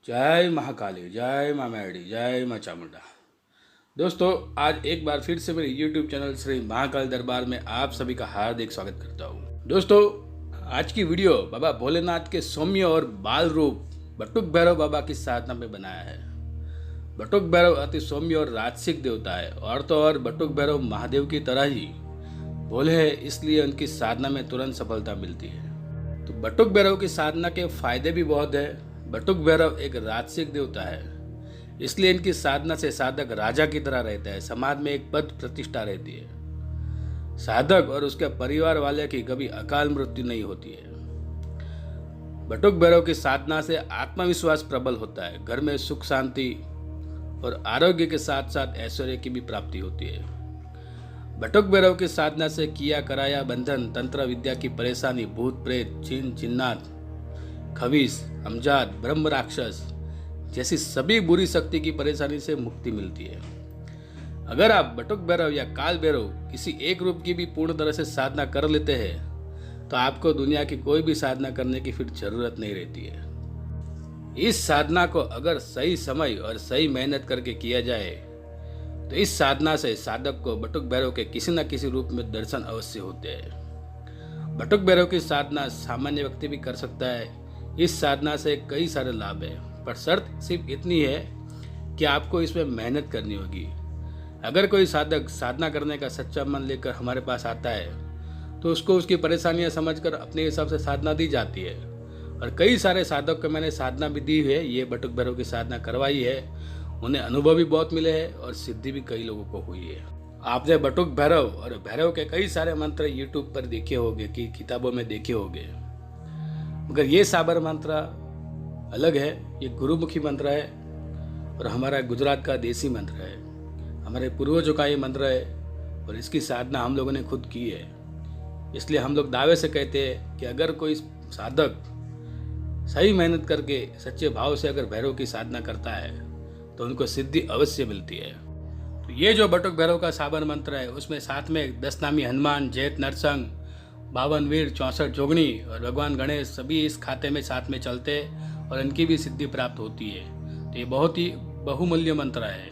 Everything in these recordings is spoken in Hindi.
जय महाकाली, जय माँ मैडी, जय माँ चामुंडा। दोस्तों, आज एक बार फिर से मेरे YouTube चैनल श्री महाकाल दरबार में आप सभी का हार्दिक स्वागत करता हूँ। दोस्तों, आज की वीडियो बाबा भोलेनाथ के सौम्य और बाल रूप बटुक भैरव बाबा की साधना में बनाया है। बटुक भैरव अति सौम्य और राजसिक देवता है और तो और बटुक भैरव महादेव की तरह ही भोले है, इसलिए उनकी साधना में तुरंत सफलता मिलती है। तो बटुक भैरव की साधना के फायदे भी बहुत है। बटुक भैरव एक राजसिक देवता है, इसलिए इनकी साधना से साधक राजा की तरह रहता है। समाज में एक पद प्रतिष्ठा रहती है। साधक और उसके परिवार वाले की कभी अकाल मृत्यु नहीं होती है। बटुक भैरव की साधना से आत्मविश्वास प्रबल होता है। घर में सुख शांति और आरोग्य के साथ साथ ऐश्वर्य की भी प्राप्ति होती है। बटुक भैरव की साधना से किया कराया बंधन, तंत्र विद्या की परेशानी, भूत प्रेत, जिन जिन्नात, खवीस, अमजाद, ब्रह्म राक्षस जैसी सभी बुरी शक्ति की परेशानी से मुक्ति मिलती है। अगर आप बटुक भैरव या काल भैरव किसी एक रूप की भी पूर्ण तरह से साधना कर लेते हैं तो आपको दुनिया की कोई भी साधना करने की फिर जरूरत नहीं रहती है। इस साधना को अगर सही समय और सही मेहनत करके किया जाए तो इस साधना से साधक को बटुक भैरव के किसी न किसी रूप में दर्शन अवश्य होते हैं। बटुक भैरव की साधना सामान्य व्यक्ति भी कर सकता है। इस साधना से कई सारे लाभ हैं, पर शर्त सिर्फ इतनी है कि आपको इसमें मेहनत करनी होगी। अगर कोई साधक साधना करने का सच्चा मन लेकर हमारे पास आता है तो उसको उसकी परेशानियां समझकर अपने हिसाब से साधना दी जाती है। और कई सारे साधक को मैंने साधना भी दी है, ये बटुक भैरव की साधना करवाई है, उन्हें अनुभव भी बहुत मिले हैं और सिद्धि भी कई लोगों को हुई है। आपने बटुक भैरव और भैरव के कई सारे मंत्र यूट्यूब पर देखे होंगे, कि किताबों में देखे होंगे, मगर ये साबर मंत्र अलग है। ये गुरुमुखी मंत्र है और हमारा गुजरात का देसी मंत्र है। हमारे पूर्वजों का ये मंत्र है और इसकी साधना हम लोगों ने खुद की है। इसलिए हम लोग दावे से कहते हैं कि अगर कोई साधक सही मेहनत करके सच्चे भाव से अगर भैरव की साधना करता है तो उनको सिद्धि अवश्य मिलती है। तो ये जो बटुक भैरव का साबर मंत्र है उसमें साथ में 10 नामी हनुमान, जैत नरसंग, 52 वीर, 64 जोगनी और भगवान गणेश सभी इस खाते में साथ में चलते और इनकी भी सिद्धि प्राप्त होती है। तो ये बहुत ही बहुमूल्य मंत्र है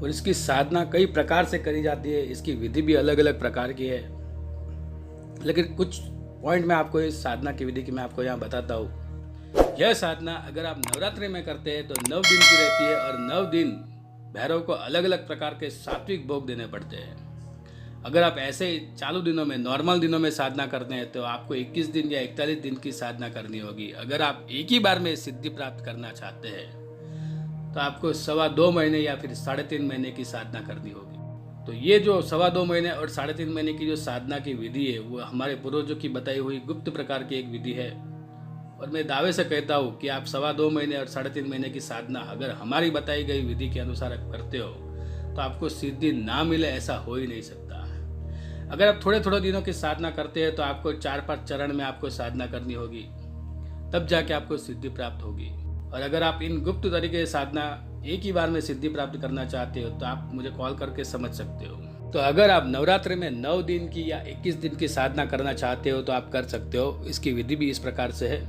और इसकी साधना कई प्रकार से करी जाती है। इसकी विधि भी अलग अलग प्रकार की है, लेकिन कुछ पॉइंट में आपको इस साधना की विधि की मैं आपको यहाँ बताता हूँ। यह साधना अगर आप नवरात्रि में करते हैं तो 9 दिन की रहती है और 9 दिन भैरव को अलग अलग प्रकार के सात्विक भोग देने पड़ते हैं। अगर आप ऐसे ही चालू दिनों में, नॉर्मल दिनों में साधना करते हैं तो आपको 21 दिन या 41 दिन की साधना करनी होगी। अगर आप एक ही बार में सिद्धि प्राप्त करना चाहते हैं तो आपको 2.25 महीने या फिर 3.5 महीने की साधना करनी होगी। तो ये जो 2.25 महीने और 3.5 महीने की जो साधना की विधि है वो हमारे पूर्वजों की बताई हुई गुप्त प्रकार की एक विधि है। और मैं दावे से कहता हूँ कि आप 2.25 महीने और 3.5 महीने की साधना अगर हमारी बताई गई विधि के अनुसार करते हो तो आपको सिद्धि ना मिले ऐसा हो ही नहीं सकता। अगर आप थोड़े थोड़े दिनों की साधना करते हैं तो आपको 4-5 चरण में आपको साधना करनी होगी, तब जाके आपको सिद्धि प्राप्त होगी। और अगर आप इन गुप्त तरीके से साधना एक ही बार में सिद्धि प्राप्त करना चाहते हो तो आप मुझे कॉल करके समझ सकते हो। तो अगर आप नवरात्रि में 9 दिन की या 21 दिन की साधना करना चाहते हो तो आप कर सकते हो। इसकी विधि भी इस प्रकार से है।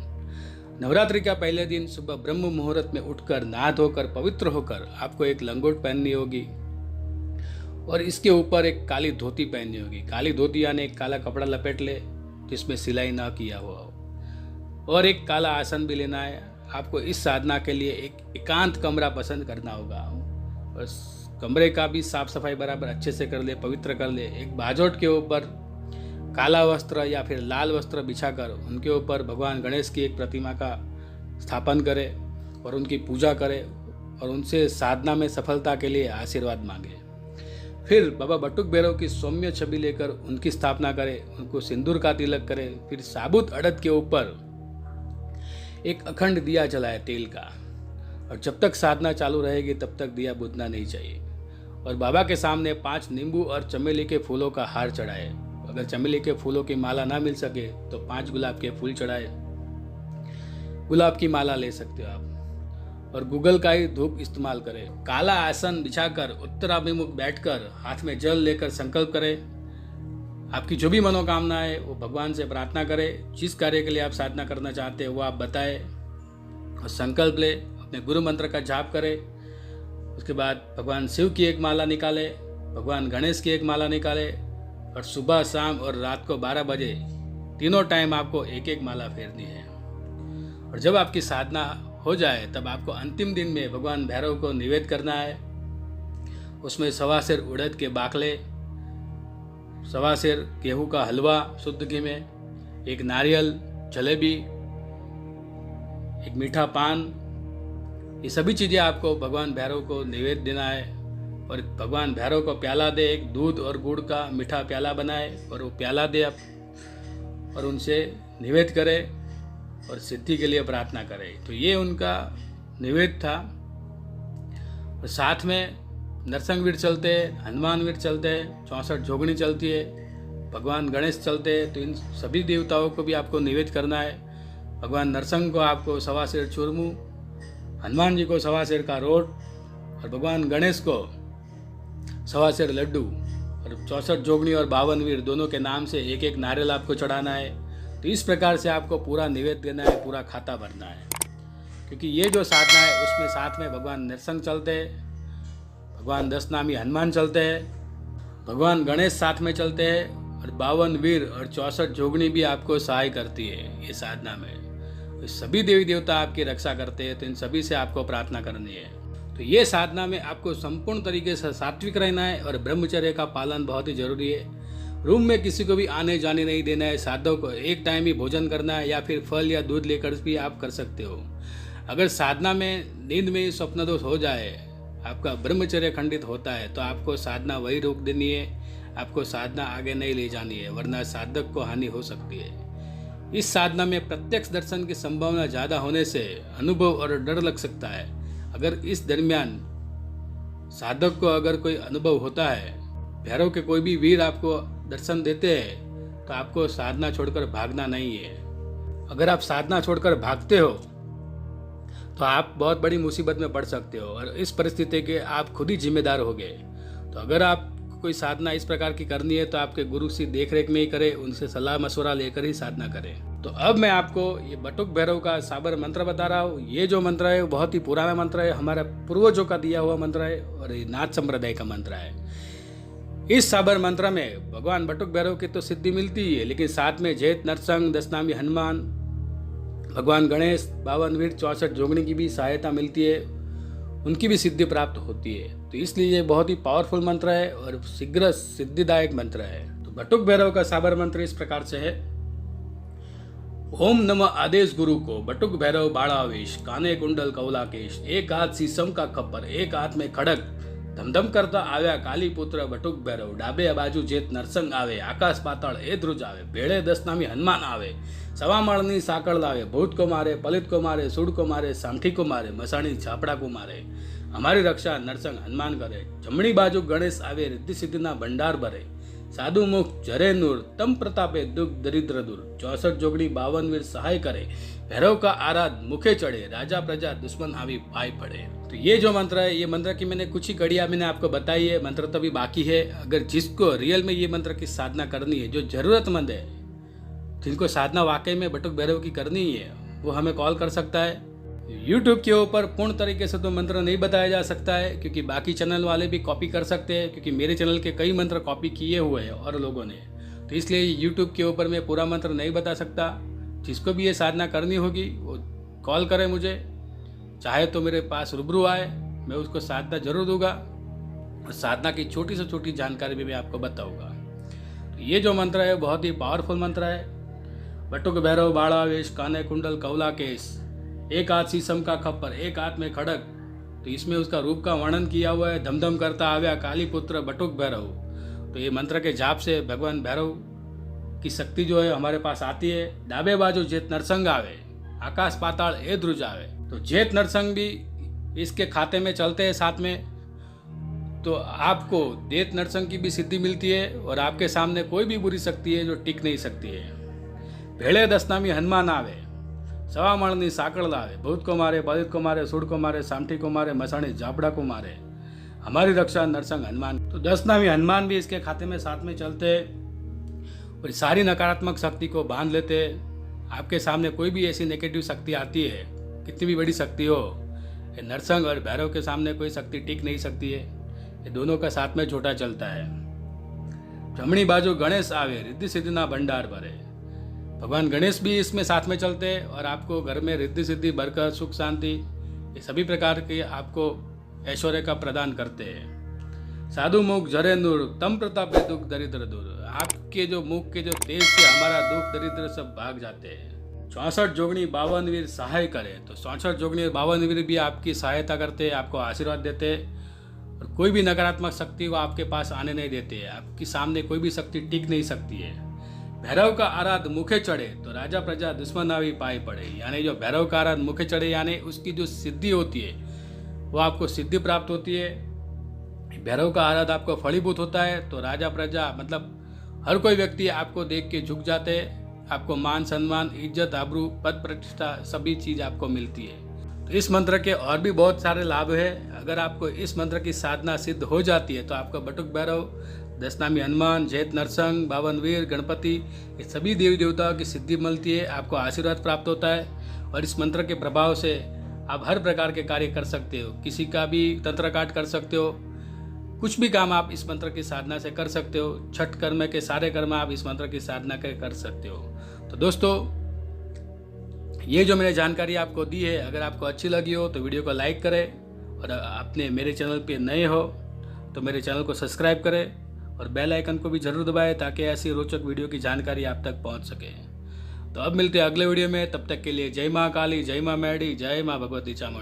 नवरात्रि का पहले दिन सुबह ब्रह्म मुहूर्त में उठकर नहा धोकर पवित्र होकर आपको एक लंगोट पहननी होगी और इसके ऊपर एक काली धोती पहननी होगी। काली धोती यानी एक काला कपड़ा लपेट ले जिसमें सिलाई ना किया हुआ हो, और एक काला आसन भी लेना है। आपको इस साधना के लिए एक एकांत कमरा पसंद करना होगा और कमरे का भी साफ सफाई बराबर अच्छे से कर ले, पवित्र कर ले। एक बाजोट के ऊपर काला वस्त्र या फिर लाल वस्त्र बिछाकर उनके ऊपर भगवान गणेश की एक प्रतिमा का स्थापन करे और उनकी पूजा करे और उनसे साधना में सफलता के लिए आशीर्वाद मांगे। फिर बाबा बटुक भैरव की सौम्य छवि लेकर उनकी स्थापना करे, उनको सिंदूर का तिलक करे। फिर साबुत अड़द के ऊपर एक अखंड दिया जलाए तेल का, और जब तक साधना चालू रहेगी तब तक दिया बुझना नहीं चाहिए। और बाबा के सामने 5 नींबू और चमेली के फूलों का हार चढ़ाए। अगर चमेली के फूलों की माला ना मिल सके तो 5 गुलाब के फूल चढ़ाए। गुलाब की माला ले सकते हो आप। और गूगल का ही धूप इस्तेमाल करें। काला आसन बिछाकर उत्तराभिमुख बैठकर हाथ में जल लेकर संकल्प करें। आपकी जो भी मनोकामना है वो भगवान से प्रार्थना करें। जिस कार्य के लिए आप साधना करना चाहते हैं वो आप बताएं और संकल्प ले। अपने गुरु मंत्र का जाप करें। उसके बाद भगवान शिव की एक माला निकाले, भगवान गणेश की एक माला निकाले और सुबह शाम और रात को 12 बजे तीनों टाइम आपको एक एक माला फेरनी है। और जब आपकी साधना हो जाए तब आपको अंतिम दिन में भगवान भैरव को निवेद करना है। उसमें 1.25 सेर उड़द के बाखले, 1.25 सेर गेहूं का हलवा शुद्ध घी में, एक नारियल, जलेबी, एक मीठा पान, ये सभी चीज़ें आपको भगवान भैरव को निवेद देना है। और भगवान भैरव को प्याला दे, एक दूध और गुड़ का मीठा प्याला बनाए और वो प्याला दे आप, और उनसे निवेद करे और सिद्धि के लिए प्रार्थना करे। तो ये उनका निवेद था। और साथ में नरसिंह वीर चलते हैं, हनुमान वीर चलते हैं, 64 जोगनी चलती है, भगवान गणेश चलते हैं। तो इन सभी देवताओं को भी आपको निवेद करना है। भगवान नरसिंह को आपको 1.25 सेर चूरमू, हनुमान जी को 1.25 सेर का रोट और भगवान गणेश को 1.25 सेर लड्डू और 64 जोगनी और 52 वीर दोनों के नाम से एक एक नारियल आपको चढ़ाना है। तो इस प्रकार से आपको पूरा निवेद देना है, पूरा खाता भरना है। क्योंकि ये जो साधना है उसमें साथ में भगवान नरसिंह चलते हैं, भगवान 10 नामी हनुमान चलते हैं, भगवान गणेश साथ में चलते हैं और 52 वीर और 64 जोगनी भी आपको सहाय करती है ये साधना में। तो सभी देवी देवता आपकी रक्षा करते हैं, तो इन सभी से आपको प्रार्थना करनी है। तो ये साधना में आपको संपूर्ण तरीके से सात्विक रहना है और ब्रह्मचर्य का पालन बहुत ही जरूरी है। रूम में किसी को भी आने जाने नहीं देना है। साधक को एक टाइम ही भोजन करना है या फिर फल या दूध लेकर भी आप कर सकते हो। अगर साधना में नींद में स्वप्न दोष हो जाए, आपका ब्रह्मचर्य खंडित होता है, तो आपको साधना वही रोक देनी है, आपको साधना आगे नहीं ले जानी है, वरना साधक को हानि हो सकती है। इस साधना में प्रत्यक्ष दर्शन की संभावना ज़्यादा होने से अनुभव और डर लग सकता है। अगर इस दरमियान साधक को अगर कोई अनुभव होता है, भैरव के कोई भी वीर आपको दर्शन देते हैं, तो आपको साधना छोड़कर भागना नहीं है। अगर आप साधना छोड़कर भागते हो तो आप बहुत बड़ी मुसीबत में पड़ सकते हो और इस परिस्थिति के आप खुद ही जिम्मेदार होगे। तो अगर आप कोई साधना इस प्रकार की करनी है तो आपके गुरु की देखरेख में ही करें, उनसे सलाह मशवरा लेकर ही साधना करें। तो अब मैं आपको ये बटुक भैरव का साबर मंत्र बता रहा हूँ। ये जो मंत्र है वो बहुत ही पुराना मंत्र है, हमारे पूर्वजों का दिया हुआ मंत्र है और ये नाथ संप्रदाय का मंत्र है। इस साबर मंत्र में भगवान बटुक भैरव की तो सिद्धि मिलती ही है, लेकिन साथ में जैत नरसिंह, 10 नामी हनुमान, भगवान गणेश, 52 वीर, 64 जोगनी की भी सहायता मिलती है, उनकी भी सिद्धि प्राप्त होती है। तो इसलिए ये बहुत ही पावरफुल मंत्र है और शीघ्र सिद्धिदायक मंत्र है। तो बटुक भैरव का साबर मंत्र इस प्रकार से है। ओम नमः आदेश गुरु को, बटुक भैरव बाड़ावेश, काने कुंडल कौलाकेश, एक हाथ शीशम का खप्पर, एक हाथ में खड़क, धमधम करता આવ્યા કાલી પુત્ર બટુક ભૈરવ, ડાબે બાજુ જેત નરસંગ આવે, આકાશ પાતાળ એ ધ્રુજ આવે, ભેળે 10 નામી હનુમાન આવે, સવામળની સાકળ લાવે, ભૂત को मारे, पलित को मारे, सूड को मारे, सामठी को मारे, मसाणी झापड़ा को मारे, हमारी रक्षा नरसंग हनुमान करे, जमणी बाजू गणेश आवे, रिद्धि सिद्धिना भंडार भरे, साधु मुख जरे नूर, तम प्रतापे दुख दरिद्र दूर, 64 जोगणी 52 वीर सहाय करे, भैरव का आराध मुखे चढ़े, राजा प्रजा दुश्मन आवी भाई पड़े। तो ये जो मंत्र है, ये मंत्र की मैंने कुछ ही कड़ियाँ मैंने आपको बताई है, मंत्र तो भी बाकी है। अगर जिसको रियल में ये मंत्र की साधना करनी है, जो जरूरतमंद है, जिनको साधना वाकई में बटुक भैरव की करनी ही है, वो हमें कॉल कर सकता है। YouTube के ऊपर पूर्ण तरीके से तो मंत्र नहीं बताया जा सकता है, क्योंकि बाकी चैनल वाले भी कॉपी कर सकते हैं, क्योंकि मेरे चैनल के कई मंत्र कॉपी किए हुए हैं और लोगों ने। तो इसलिए YouTube के ऊपर मैं पूरा मंत्र नहीं बता सकता। जिसको भी ये साधना करनी होगी वो कॉल करे मुझे, चाहे तो मेरे पास रूबरू आए, मैं उसको साधना जरूर दूंगा और साधना की छोटी से छोटी जानकारी भी मैं आपको बताऊंगा। तो ये जो मंत्र है बहुत ही पावरफुल मंत्र है। बटुक भैरव बाड़ावेश, काने कुंडल कौलाकेश, एक हाथ शीशम का खप्पर, एक हाथ में खड़क। तो इसमें उसका रूप का वर्णन किया हुआ है। धमधम करता आव्या काली पुत्र बटुक भैरव। तो ये मंत्र के जाप से भगवान भैरव की शक्ति जो है हमारे पास आती है। डाबे बाजू जेत नरसंग आवे, आकाश पाताल ए ध्रुज आवे। तो जेत नरसंग भी इसके खाते में चलते हैं साथ में, तो आपको जेत नरसंग की भी सिद्धि मिलती है और आपके सामने कोई भी बुरी शक्ति है जो टिक नहीं सकती है। भेड़े 10 नामी हनुमान आवे, सवा मणनी साकड़ लावे, भूत को मारे, पलित को मारे, सूड को मारे, सामठी को मारे, मसाणी झापड़ा को मारे, हमारी रक्षा नरसंग हनुमान। तो 10 नामी हनुमान भी इसके खाते में साथ में चलते और सारी नकारात्मक शक्ति को बांध लेते। आपके सामने कोई भी ऐसी नेगेटिव शक्ति आती है, कितनी भी बड़ी शक्ति हो, ये नरसंग और भैरव के सामने कोई शक्ति टिक नहीं सकती है। ये दोनों का साथ में छोटा चलता है। जमणी बाजू गणेश आवे, रिद्धि सिद्धि ना भंडार भरे। भगवान गणेश भी इसमें साथ में चलते हैं और आपको घर में रिद्धि सिद्धि, बरकत, सुख, शांति, ये सभी प्रकार के आपको ऐश्वर्य का प्रदान करते हैं। साधु मुख जरे नूर, तम प्रताप दुख दरिद्र दूर। आपके जो मुख के जो तेज से हमारा दुख दरिद्र सब भाग जाते हैं। 64 जोगणी 52 वीर सहाय करे, तो 64 जोगणी 52 वीर भी आपकी सहायता करते हैं, आपको आशीर्वाद देते हैं और कोई भी नकारात्मक शक्ति को आपके पास आने नहीं देते हैं। आपके सामने कोई भी शक्ति टिक नहीं सकती है। भैरव का आराध मुखे चढ़े, तो राजा प्रजा दुश्मन आवी पाए पड़े। यानी जो भैरव का आराध मुखे चढ़े, यानी उसकी जो सिद्धि होती है वो आपको सिद्धि प्राप्त होती है। भैरव का आराध आपको फलीभूत होता है, तो राजा प्रजा मतलब हर कोई व्यक्ति आपको देख के झुक जाते हैं। आपको मान सम्मान, इज्जत, आबरू, पद प्रतिष्ठा सभी चीज़ आपको मिलती है। तो इस मंत्र के और भी बहुत सारे लाभ है। अगर आपको इस मंत्र की साधना सिद्ध हो जाती है तो आपको बटुक भैरव, दशनामी हनुमान, जैत नरसंग, 52 वीर, गणपति, ये सभी देवी देवताओं की सिद्धि मिलती है। आपको आशीर्वाद प्राप्त होता है और इस मंत्र के प्रभाव से आप हर प्रकार के कार्य कर सकते हो। किसी का भी तंत्र काट कर सकते हो, कुछ भी काम आप इस मंत्र की साधना से कर सकते हो। छठ कर्म के सारे कर्म आप इस मंत्र की साधना के कर सकते हो। तो दोस्तों, ये जो मैंने जानकारी आपको दी है, अगर आपको अच्छी लगी हो तो वीडियो को लाइक करें और अपने मेरे चैनल पे नए हो तो मेरे चैनल को सब्सक्राइब करें और बेल आइकन को भी जरूर दबाएं ताकि ऐसी रोचक वीडियो की जानकारी आप तक पहुंच सके। तो अब मिलते हैं अगले वीडियो में, तब तक के लिए जय माँ काली, जय माँ मैडी, जय माँ भगवती चामुंडा।